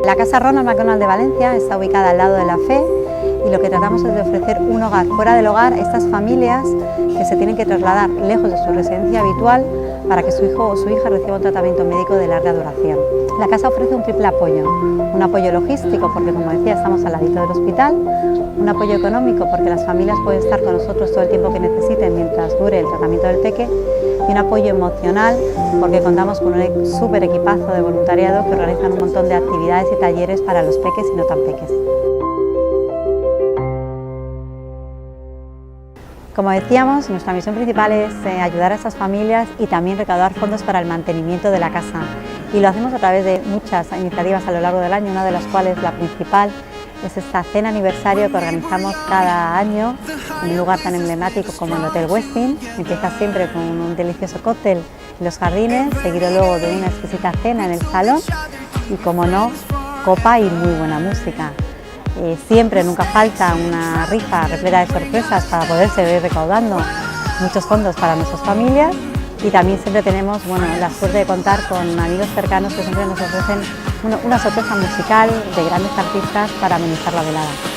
La Casa Ronald McDonald de Valencia está ubicada al lado de la Fe y lo que tratamos es de ofrecer un hogar fuera del hogar a estas familias que se tienen que trasladar lejos de su residencia habitual para que su hijo o su hija reciba un tratamiento médico de larga duración. La casa ofrece un triple apoyo: un apoyo logístico, porque como decía estamos al ladito del hospital; un apoyo económico, porque las familias pueden estar con nosotros todo el tiempo que necesiten mientras dure el tratamiento del peque; y un apoyo emocional, porque contamos con un súper equipazo de voluntariado que organizan un montón de actividades y talleres para los peques y no tan peques. Como decíamos, nuestra misión principal es ayudar a estas familias y también recaudar fondos para el mantenimiento de la casa. Y lo hacemos a través de muchas iniciativas a lo largo del año, una de las cuales, la principal, es esta cena aniversario que organizamos cada año en un lugar tan emblemático como el Hotel Westin. Empieza siempre con un delicioso cóctel en los jardines, seguido luego de una exquisita cena en el salón y, como no, copa y muy buena música. Siempre, nunca falta una rifa repleta de sorpresas para poder seguir recaudando muchos fondos para nuestras familias, y también siempre tenemos la suerte de contar con amigos cercanos que siempre nos ofrecen una sorpresa musical de grandes artistas para amenizar la velada.